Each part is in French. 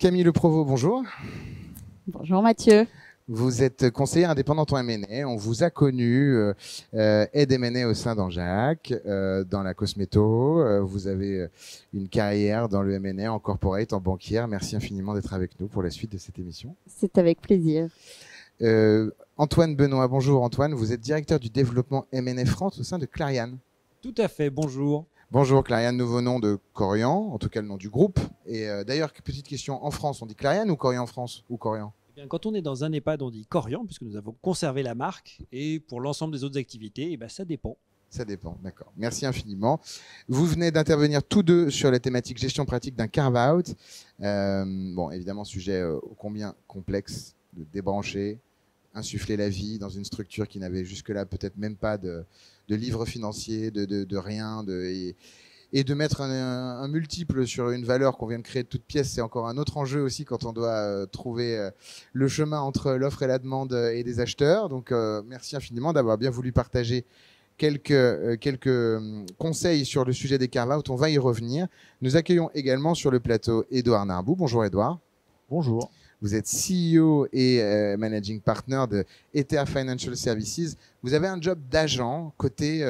Camille Le Provost, bonjour. Bonjour Mathieu. Vous êtes conseillère indépendante en M&A. On vous a connu aide M&A au sein d'Anjac, dans la cosméto. Vous avez une carrière dans le M&A en corporate, en banquière. Merci infiniment d'être avec nous pour la suite de cette émission. C'est avec plaisir. Antoine Benoît, bonjour Antoine. Vous êtes directeur du développement M&A France au sein de Clariane. Tout à fait, bonjour. Bonjour Clariane, nouveau nom de Corian, en tout cas le nom du groupe. Et d'ailleurs, petite question, en France, on dit Clariane ou Corian France ou Corian? Eh bien, quand on est dans un EHPAD, on dit Corian, puisque nous avons conservé la marque. Et pour l'ensemble des autres activités, eh bien, ça dépend. Ça dépend, d'accord. Merci infiniment. Vous venez d'intervenir tous deux sur la thématique gestion pratique d'un carve-out. Bon, évidemment, sujet ô combien complexe de débrancher, insuffler la vie dans une structure qui n'avait jusque-là peut-être même pas de livre financier, de rien, et de mettre un multiple sur une valeur qu'on vient de créer de toute pièce, c'est encore un autre enjeu aussi quand on doit trouver le chemin entre l'offre et la demande et des acheteurs. Donc, merci infiniment d'avoir bien voulu partager quelques conseils sur le sujet des carve-out. On va y revenir. Nous accueillons également sur le plateau Édouard Narbou. Bonjour Édouard. Bonjour. Vous êtes CEO et Managing Partner de ETA Financial Services. Vous avez un job d'agent côté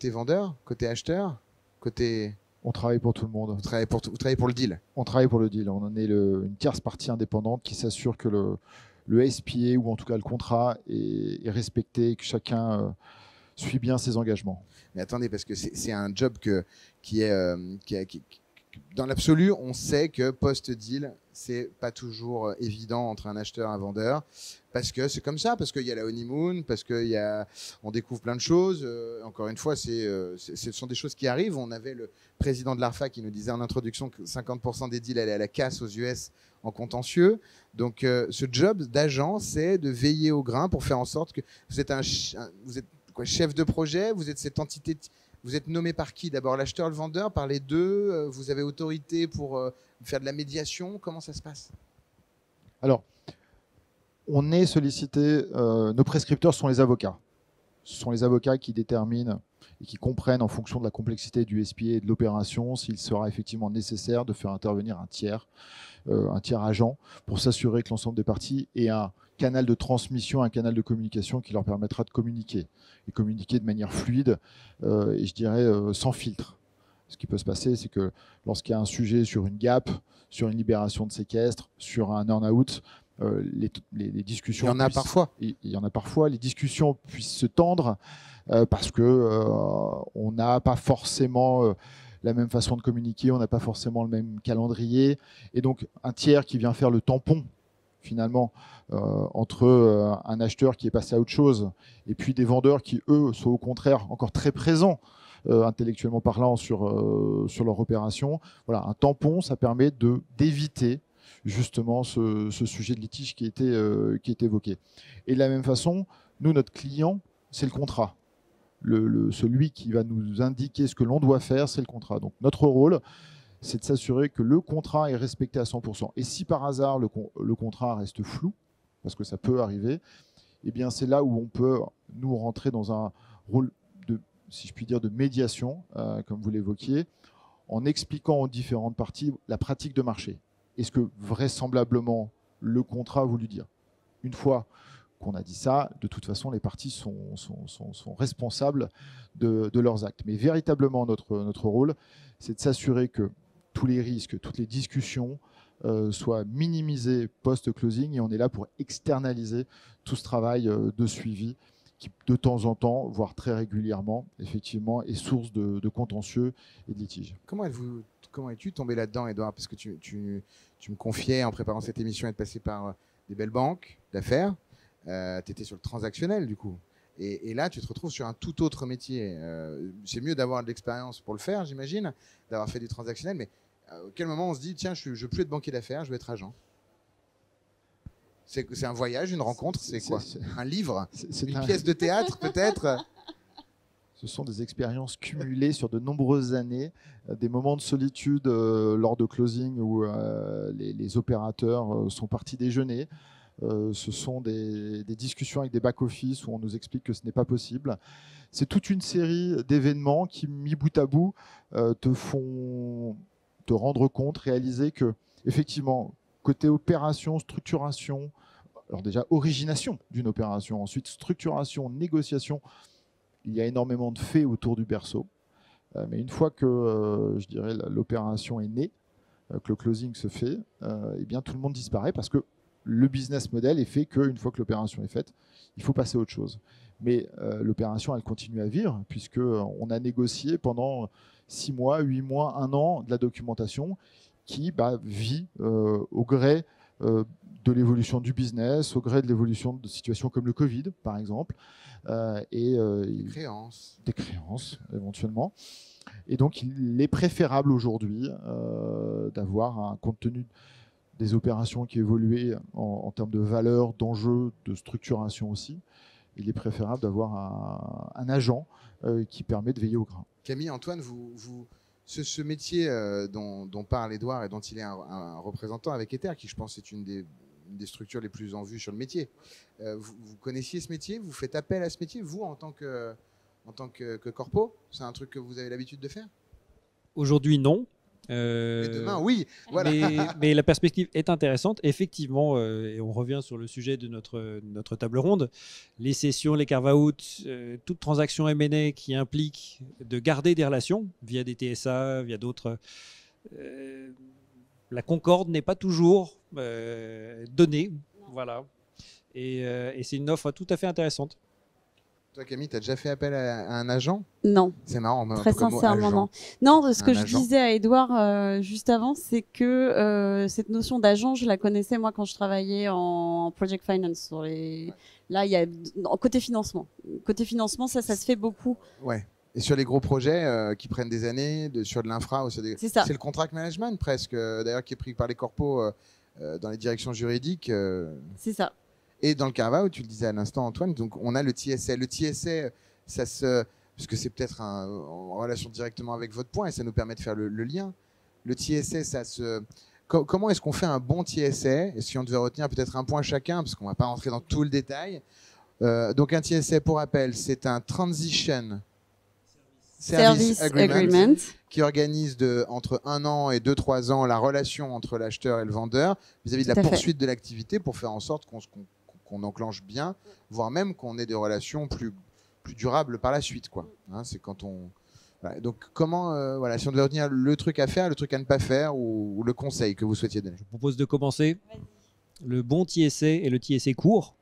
vendeur, côté acheteur, côté... On travaille pour tout le monde. Vous travaillez pour le deal. On travaille pour le deal. On en est une tierce partie indépendante qui s'assure que le SPA, ou en tout cas le contrat, est respecté et que chacun suit bien ses engagements. Mais attendez, parce que c'est un job qui dans l'absolu, on sait que post-deal, c'est pas toujours évident entre un acheteur et un vendeur, parce que c'est comme ça, parce qu'il y a la honeymoon, parce qu'on découvre plein de choses. Encore une fois, ce sont des choses qui arrivent. On avait le président de l'ARFA qui nous disait en introduction que 50% des deals allaient à la casse aux US en contentieux. Donc, ce job d'agent, c'est de veiller au grain pour faire en sorte que vous êtes chef de projet, vous êtes cette entité. Vous êtes nommé par qui? D'abord l'acheteur, le vendeur, par les deux? Vous avez autorité pour faire de la médiation? Comment ça se passe? Alors, on est sollicité, nos prescripteurs sont les avocats. Ce sont les avocats qui déterminent et qui comprennent en fonction de la complexité du SPA et de l'opération s'il sera effectivement nécessaire de faire intervenir un tiers agent pour s'assurer que l'ensemble des parties ait un canal de transmission, un canal de communication qui leur permettra de communiquer et communiquer de manière fluide et je dirais sans filtre. Ce qui peut se passer, c'est que lorsqu'il y a un sujet sur une gap, sur une libération de séquestre, sur un earn-out, les discussions... Il y en a parfois. Il y en a parfois. Les discussions puissent se tendre parce qu'on n'a pas forcément la même façon de communiquer, on n'a pas forcément le même calendrier. Et donc, un tiers qui vient faire le tampon, finalement, entre un acheteur qui est passé à autre chose et puis des vendeurs qui, eux, sont au contraire encore très présents, intellectuellement parlant, sur leur opération. Voilà, un tampon, ça permet d'éviter justement ce sujet de litige qui est évoqué. Et de la même façon, nous, notre client, c'est le contrat. Celui qui va nous indiquer ce que l'on doit faire, c'est le contrat. Donc notre rôle, c'est de s'assurer que le contrat est respecté à 100%. Et si par hasard le contrat reste flou, parce que ça peut arriver, eh bien c'est là où on peut, nous, rentrer dans un rôle de, si je puis dire, de médiation, comme vous l'évoquiez, en expliquant aux différentes parties la pratique de marché. Et ce que vraisemblablement le contrat a voulu dire. Une fois qu'on a dit ça, de toute façon, les parties sont responsables de leurs actes. Mais véritablement, notre rôle, c'est de s'assurer que tous les risques, toutes les discussions soient minimisés post-closing, et on est là pour externaliser tout ce travail de suivi qui, de temps en temps, voire très régulièrement, effectivement, est source de contentieux et de litiges. Comment es-tu tombé là-dedans, Édouard? Parce que tu me confiais, en préparant cette émission, être passé par des belles banques d'affaires. Tu étais sur le transactionnel, du coup. Et là, tu te retrouves sur un tout autre métier. C'est mieux d'avoir de l'expérience pour le faire, j'imagine, d'avoir fait du transactionnel. Mais à quel moment on se dit, tiens, je ne veux plus être banquier d'affaires, je veux être agent? C'est un voyage, une rencontre, c'est quoi? Un livre? Une pièce de théâtre, peut-être? Ce sont des expériences cumulées sur de nombreuses années, des moments de solitude lors de closing où les opérateurs sont partis déjeuner. Ce sont des discussions avec des back-office où on nous explique que ce n'est pas possible. C'est toute une série d'événements qui, mis bout à bout, te font te rendre compte, réaliser que effectivement, côté opération, structuration, alors déjà origination d'une opération, ensuite structuration, négociation, il y a énormément de faits autour du berceau. Mais une fois que, je dirais, l'opération est née, que le closing se fait, eh bien tout le monde disparaît parce que le business model est fait qu'une fois que l'opération est faite, il faut passer à autre chose. Mais l'opération, elle continue à vivre puisqu'on a négocié pendant 6 mois, 8 mois, 1 an de la documentation qui vit au gré de l'évolution du business, au gré de l'évolution de situations comme le Covid, par exemple. Des créances, éventuellement. Et donc, il est préférable aujourd'hui d'avoir, compte tenu des opérations qui évoluaient en termes de valeur, d'enjeux, de structuration aussi, il est préférable d'avoir un agent qui permet de veiller au grain. Camille, Antoine, ce métier dont parle Édouard et dont il est un représentant avec Ether, qui je pense est une des structures les plus en vue sur le métier. Vous connaissiez ce métier? Vous faites appel à ce métier, vous, en tant que corpo? C'est un truc que vous avez l'habitude de faire? Aujourd'hui, non. Mais demain, oui. Voilà. Mais la perspective est intéressante. Effectivement, et on revient sur le sujet de notre table ronde, les cessions, les carve-out, toute transaction M&A qui implique de garder des relations via des TSA, via d'autres... la concorde n'est pas toujours donnée. Voilà. Et c'est une offre tout à fait intéressante. Toi, Camille, tu as déjà fait appel à un agent? Non. C'est marrant. Très sincèrement, non. Non, ce que je disais à Édouard juste avant, c'est que cette notion d'agent, je la connaissais moi quand je travaillais en project finance. Là, il y a côté financement. Côté financement, ça se fait beaucoup. Ouais. Et sur les gros projets qui prennent des années, sur de l'infra, c'est le contract management presque, d'ailleurs, qui est pris par les corpos dans les directions juridiques. C'est ça. Et dans le carve-out, tu le disais à l'instant, Antoine, donc on a le TSA. Le TSA, parce que c'est peut-être en relation directement avec votre point et ça nous permet de faire le lien. Le TSA, comment est-ce qu'on fait un bon TSA? Et si on devait retenir peut-être un point chacun, parce qu'on ne va pas rentrer dans tout le détail. Donc un TSA, pour rappel, c'est un Transition Service Agreement qui organise entre 1 an et 2-3 ans la relation entre l'acheteur et le vendeur vis-à-vis de la poursuite de l'activité pour faire en sorte qu'on enclenche bien, voire même qu'on ait des relations plus durables par la suite, quoi. Hein, c'est quand on... Voilà. Donc comment, si on devait retenir le truc à faire, le truc à ne pas faire ou le conseil que vous souhaitiez donner. Je vous propose de commencer. Le bon TSA est le TSA court,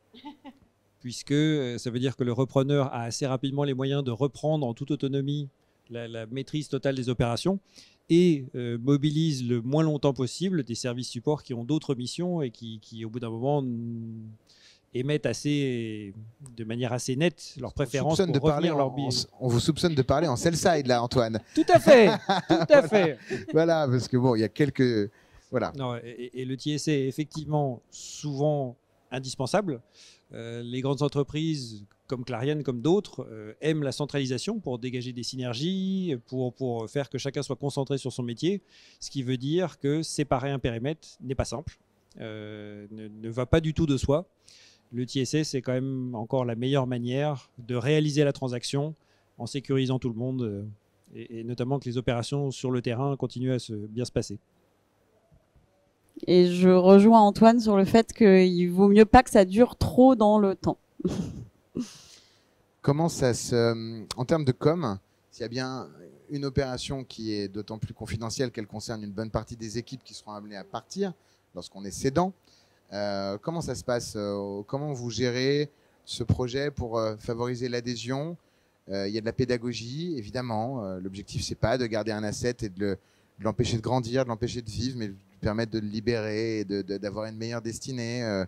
puisque ça veut dire que le repreneur a assez rapidement les moyens de reprendre en toute autonomie la maîtrise totale des opérations et mobilise le moins longtemps possible des services supports qui ont d'autres missions et qui au bout d'un moment, émettent de manière assez nette leur préférence pour revenir leur billet. On vous soupçonne de parler en sell-side, là, Antoine. Tout à fait, tout à fait. Voilà, parce que bon, il y a quelques... Voilà. Non, et le TSA est effectivement souvent indispensable. Les grandes entreprises, comme Clariane, comme d'autres, aiment la centralisation pour dégager des synergies, pour faire que chacun soit concentré sur son métier, ce qui veut dire que séparer un périmètre n'est pas simple, ne va pas du tout de soi. Le TSA, c'est quand même encore la meilleure manière de réaliser la transaction en sécurisant tout le monde et notamment que les opérations sur le terrain continuent à bien se passer. Et je rejoins Antoine sur le fait qu'il vaut mieux pas que ça dure trop dans le temps. Comment ça en termes de com, s'il y a bien une opération qui est d'autant plus confidentielle qu'elle concerne une bonne partie des équipes qui seront amenées à partir lorsqu'on est cédant, comment ça se passe? Comment vous gérez ce projet pour favoriser l'adhésion? Il y a de la pédagogie, évidemment. L'objectif, c'est pas de garder un asset et de l'empêcher de grandir, de l'empêcher de vivre, mais de permettre de le libérer et d'avoir une meilleure destinée,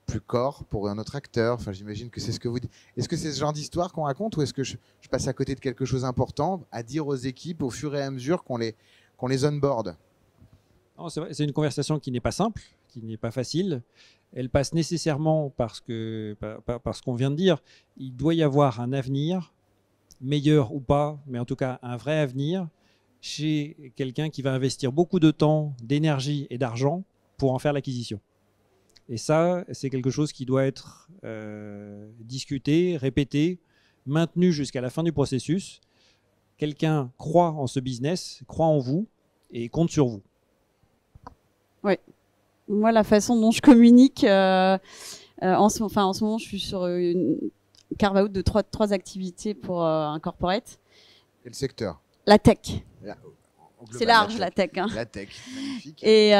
plus corps pour un autre acteur. Enfin, j'imagine que c'est ce que vous dites. Est-ce que c'est ce genre d'histoire qu'on raconte ou est-ce que je passe à côté de quelque chose d'important à dire aux équipes au fur et à mesure qu'on les onboard? C'est une conversation qui n'est pas simple, qui n'est pas facile. Elle passe nécessairement parce qu'on vient de dire, il doit y avoir un avenir, meilleur ou pas, mais en tout cas un vrai avenir, chez quelqu'un qui va investir beaucoup de temps, d'énergie et d'argent pour en faire l'acquisition. Et ça, c'est quelque chose qui doit être discuté, répété, maintenu jusqu'à la fin du processus. Quelqu'un croit en ce business, croit en vous et compte sur vous. Oui. Moi, la façon dont je communique, en ce moment, je suis sur une carve-out de trois activités pour un corporate. Et le secteur? La tech. C'est large, la tech. Hein. La tech, magnifique. Et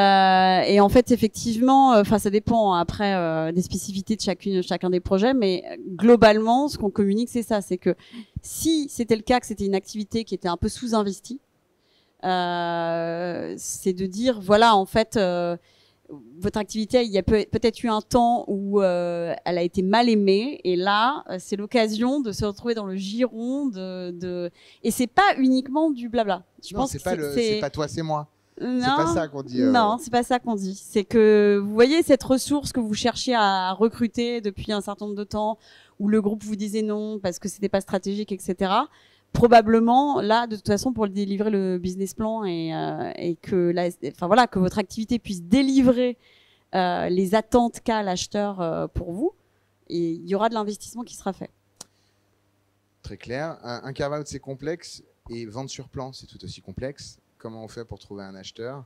en fait, effectivement, ça dépend après des spécificités de chacun des projets, mais globalement, ce qu'on communique, c'est ça, c'est que si c'était le cas, que c'était une activité qui était un peu sous-investie, c'est de dire, voilà, en fait, votre activité, il y a peut-être eu un temps où elle a été mal aimée, et là, c'est l'occasion de se retrouver dans le giron et c'est pas uniquement du blabla. Je pense que c'est pas toi, c'est moi. Non, c'est pas ça qu'on dit. Non, c'est pas ça qu'on dit. C'est que vous voyez cette ressource que vous cherchiez à recruter depuis un certain nombre de temps, où le groupe vous disait non parce que c'était pas stratégique, etc. Probablement, là, de toute façon, pour délivrer le business plan et que que votre activité puisse délivrer les attentes qu'a l'acheteur pour vous, et il y aura de l'investissement qui sera fait. Très clair. Un carve-out, c'est complexe, et vendre sur plan, c'est tout aussi complexe. Comment on fait pour trouver un acheteur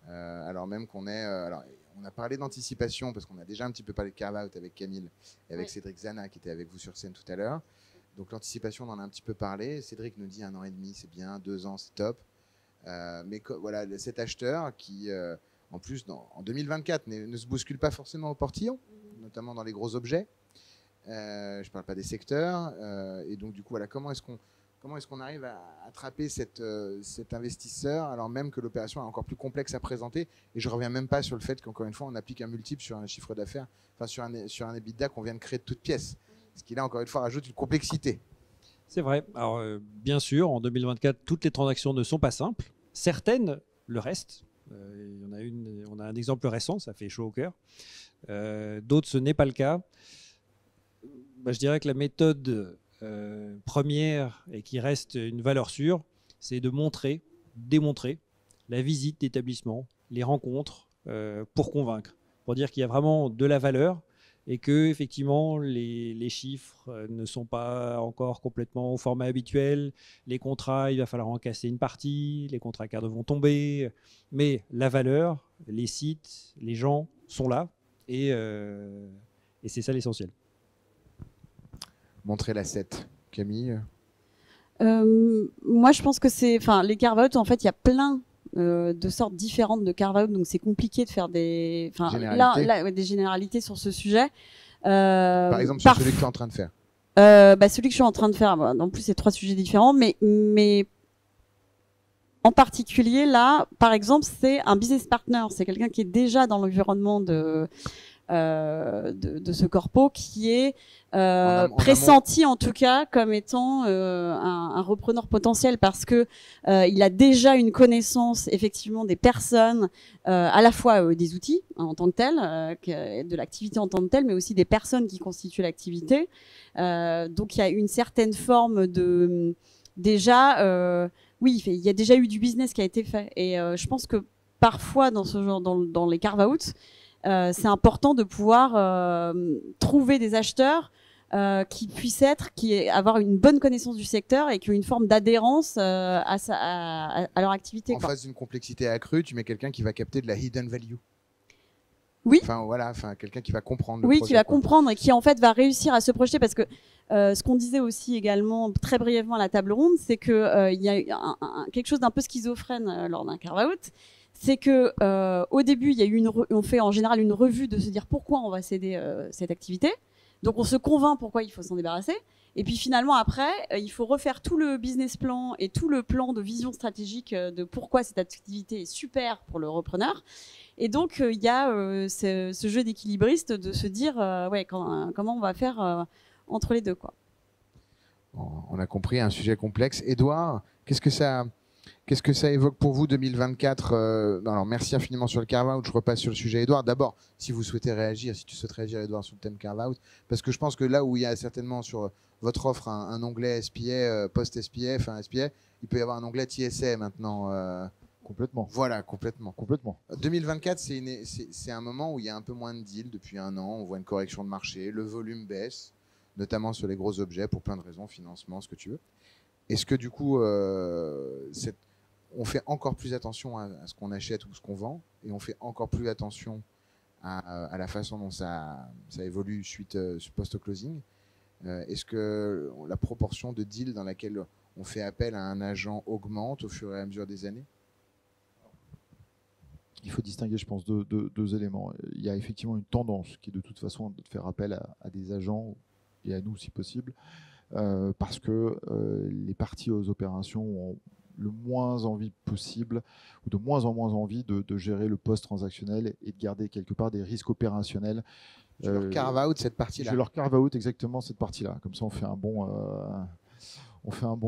alors même qu'on est... alors, on a parlé d'anticipation, parce qu'on a déjà un petit peu parlé de carve-out avec Camille et avec Cédric Zana, qui était avec vous sur scène tout à l'heure. Donc l'anticipation, on en a un petit peu parlé. Cédric nous dit 1 an et demi, c'est bien, 2 ans, c'est top. Mais voilà, cet acheteur qui, en plus, en 2024, ne se bouscule pas forcément au portillon, notamment dans les gros objets. Je ne parle pas des secteurs. Et donc, du coup, voilà, comment est-ce qu'on arrive à attraper cet investisseur, alors même que l'opération est encore plus complexe à présenter. Et je ne reviens même pas sur le fait qu'encore une fois, on applique un multiple sur un chiffre d'affaires, enfin sur un EBITDA qu'on vient de créer de toutes pièces. Ce qui, là, encore une fois, rajoute une complexité. C'est vrai. Alors, bien sûr, en 2024, toutes les transactions ne sont pas simples. Certaines le restent. On a un exemple récent, ça fait chaud au cœur. D'autres, ce n'est pas le cas. Je dirais que la méthode première et qui reste une valeur sûre, c'est de démontrer la visite d'établissement, les rencontres pour convaincre, pour dire qu'il y a vraiment de la valeur et que effectivement les chiffres ne sont pas encore complètement au format habituel. Les contrats, il va falloir en casser une partie, les contrats cadres vont tomber, mais la valeur, les sites, les gens sont là et c'est ça l'essentiel. Montrer l'asset. Camille? Moi, je pense que les carve-out, en fait, il y a plein de sortes différentes de carve-out, donc c'est compliqué de faire des généralités sur ce sujet. Par exemple, sur celui que tu es en train de faire. Celui que je suis en train de faire, en plus, c'est 3 sujets différents, mais en particulier, là, par exemple, c'est un business partner, c'est quelqu'un qui est déjà dans l'environnement de ce corpo, qui est pressenti en tout cas comme étant un repreneur potentiel, parce que il a déjà une connaissance effectivement des personnes, à la fois des outils en tant que tel, de l'activité en tant que telle, mais aussi des personnes qui constituent l'activité. Donc il y a une certaine forme de déjà oui, il y a déjà eu du business qui a été fait, et je pense que parfois dans ce genre, dans les carve-out, c'est important de pouvoir trouver des acheteurs qui puissent avoir une bonne connaissance du secteur et qui ont une forme d'adhérence à leur activité. En face d'une complexité accrue, tu mets quelqu'un qui va capter de la hidden value. Oui. Quelqu'un qui va comprendre. Oui, qui va comprendre et qui en fait va réussir à se projeter, parce que ce qu'on disait aussi également très brièvement à la table ronde, c'est que il y a quelque chose d'un peu schizophrène lors d'un carve-out. C'est que au début, il y a on fait en général une revue de se dire pourquoi on va céder cette activité. Donc on se convainc pourquoi il faut s'en débarrasser. Et puis finalement après, il faut refaire tout le business plan et tout le plan de vision stratégique de pourquoi cette activité est super pour le repreneur. Et donc il y a ce jeu d'équilibriste de se dire comment on va faire entre les deux, quoi. On a compris, un sujet complexe. Édouard, qu'est-ce que ça évoque pour vous 2024 Alors, merci infiniment sur le carve-out. Je repasse sur le sujet Édouard. D'abord, si tu souhaites réagir, Édouard, sur le thème carve-out, parce que je pense que là où il y a certainement sur votre offre un onglet SPA, post-SPA, enfin SPA, il peut y avoir un onglet TSA maintenant. Complètement. Voilà, complètement. 2024, c'est un moment où il y a un peu moins de deals depuis 1 an. On voit une correction de marché, le volume baisse, notamment sur les gros objets, pour plein de raisons, financement, ce que tu veux. Est-ce que du coup, on fait encore plus attention à ce qu'on achète ou ce qu'on vend, et on fait encore plus attention à la façon dont ça évolue suite post-closing. Est-ce que la proportion de deals dans laquelle on fait appel à un agent augmente au fur et à mesure des années? Il faut distinguer, je pense, deux éléments. Il y a effectivement une tendance qui est de toute façon de faire appel à des agents et à nous si possible, parce que les parties aux opérations ont le moins envie possible, ou de moins en moins envie de gérer le post-transactionnel et de garder quelque part des risques opérationnels. Je leur carve out cette partie-là. Je leur carve out exactement cette partie-là. Comme ça, on fait un bon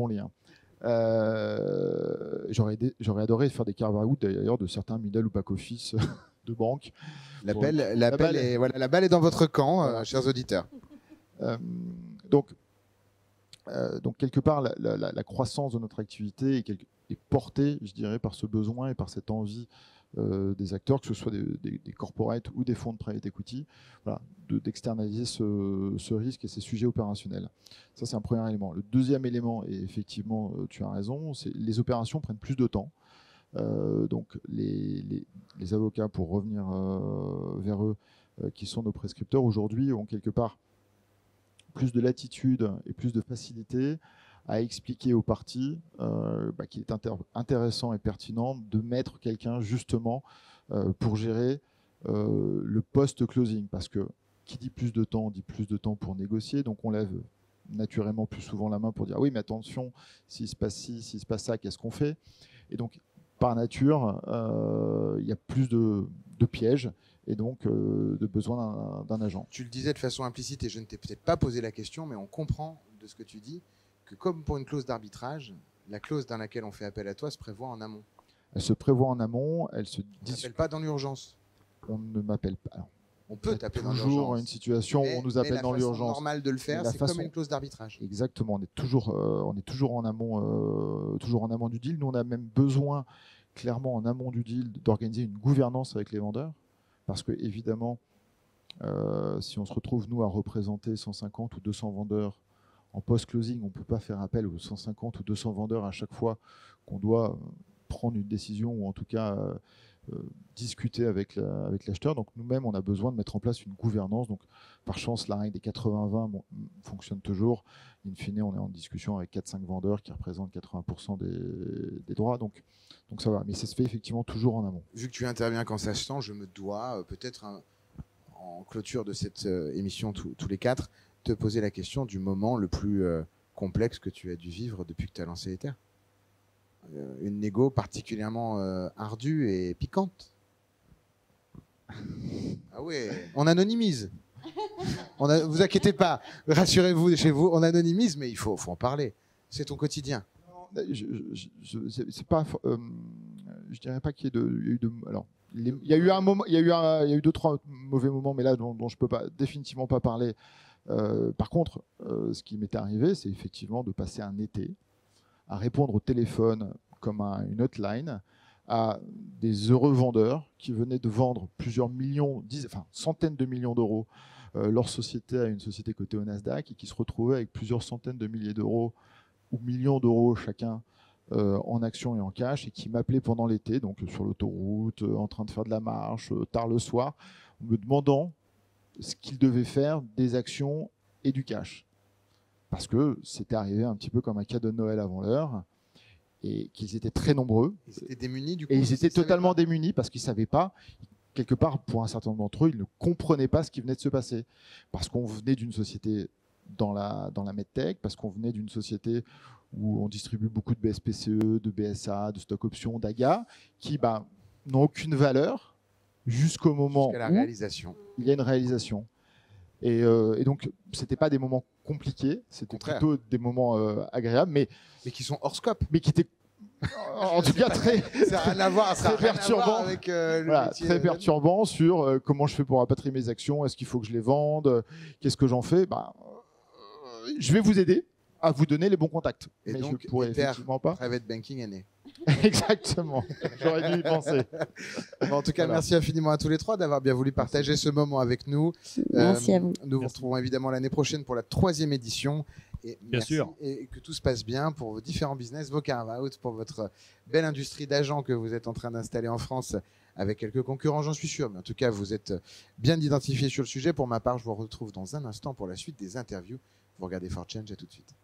lien. J'aurais adoré faire des carve-out d'ailleurs de certains middle ou back-office de banque. La balle est dans votre camp, voilà. Chers auditeurs. Donc quelque part, la croissance de notre activité est portée, je dirais, par ce besoin et par cette envie des acteurs, que ce soit des corporates ou des fonds de private equity, voilà, d'externaliser ce risque et ces sujets opérationnels. Ça, c'est un premier élément. Le deuxième élément, et effectivement, tu as raison, c'est les opérations prennent plus de temps. Donc, les avocats, pour revenir vers eux, qui sont nos prescripteurs, aujourd'hui, ont quelque part plus de latitude et plus de facilité à expliquer aux parties qu'il est intéressant et pertinent de mettre quelqu'un justement pour gérer le post-closing, parce que qui dit plus de temps dit plus de temps pour négocier, donc on lève naturellement plus souvent la main pour dire oui mais attention, s'il se passe ci, s'il se passe ça, qu'est-ce qu'on fait? Et donc par nature il y a plus de pièges et donc de besoin d'un agent. Tu le disais de façon implicite et je ne t'ai peut-être pas posé la question, mais on comprend de ce que tu dis que comme pour une clause d'arbitrage, la clause dans laquelle on fait appel à toi se prévoit en amont. Elle se prévoit en amont, elle se discute. On ne t'appelle pas dans l'urgence. On ne m'appelle pas. Alors, on peut taper dans l'urgence. Toujours une situation où on nous appelle dans l'urgence. La façon normale de le faire, c'est comme une clause d'arbitrage. Exactement, on est toujours en amont du deal. Nous, on a même besoin, clairement en amont du deal, d'organiser une gouvernance avec les vendeurs. Parce que, évidemment, si on se retrouve, nous, à représenter 150 ou 200 vendeurs en post-closing, on ne peut pas faire appel aux 150 ou 200 vendeurs à chaque fois qu'on doit prendre une décision ou en tout cas discuter avec l'acheteur. Donc, nous-mêmes, on a besoin de mettre en place une gouvernance. Donc, par chance, la règle des 80-20 fonctionne toujours. In fine, on est en discussion avec 4-5 vendeurs qui représentent 80% des droits. Donc, ça va. Mais ça se fait effectivement toujours en amont. Vu que tu interviens quand ça se sent, je me dois peut-être en clôture de cette émission tous les quatre, te poser la question du moment le plus complexe que tu as dû vivre depuis que tu as lancé Ether. Une négo particulièrement ardue et piquante. Ah ouais, on anonymise. Vous inquiétez pas, rassurez-vous chez vous, on anonymise, mais il faut en parler. C'est ton quotidien. C'est pas, je dirais pas qu'il y ait eu de. Alors, il y a eu un moment, il y a eu 2-3 mauvais moments, mais là dont je peux définitivement pas parler. Par contre, ce qui m'était arrivé, c'est effectivement de passer un été à répondre au téléphone comme une hotline à des heureux vendeurs qui venaient de vendre plusieurs millions, centaines de millions d'euros leur société à une société cotée au Nasdaq et qui se retrouvaient avec plusieurs centaines de milliers d'euros ou millions d'euros chacun en actions et en cash et qui m'appelaient pendant l'été, donc sur l'autoroute, en train de faire de la marche, tard le soir, en me demandant ce qu'ils devaient faire des actions et du cash. Parce que c'était arrivé un petit peu comme un cadeau de Noël avant l'heure et qu'ils étaient très nombreux. Ils étaient démunis du coup. Et ils étaient totalement démunis parce qu'ils ne savaient pas, quelque part pour un certain nombre d'entre eux, ils ne comprenaient pas ce qui venait de se passer. Parce qu'on venait d'une société dans la medtech, parce qu'on venait d'une société où on distribue beaucoup de BSPCE, de BSA, de stock options, d'AGA, qui n'ont aucune valeur jusqu'au moment où il y a une réalisation. Et donc, ce n'étaient pas des moments compliqués, c'était plutôt des moments agréables, mais qui sont hors scope. Mais qui étaient en tout cas très perturbants avec très perturbant sur comment je fais pour rapatrier mes actions, est-ce qu'il faut que je les vende, qu'est-ce que j'en fais. Je vais vous aider à vous donner les bons contacts. Et mais donc, je pourrais effectivement pas. Private banking est né. Exactement. J'aurais dû y penser. En tout cas, merci infiniment à tous les trois d'avoir bien voulu partager ce moment avec nous. Merci à vous. Nous vous retrouvons évidemment l'année prochaine pour la 3e édition. Et Bien sûr. Et que tout se passe bien pour vos différents business, vos carve-out, pour votre belle industrie d'agents que vous êtes en train d'installer en France avec quelques concurrents, j'en suis sûr. Mais en tout cas, vous êtes bien identifié sur le sujet. Pour ma part, je vous retrouve dans un instant pour la suite des interviews. Vous regardez For Change, à tout de suite.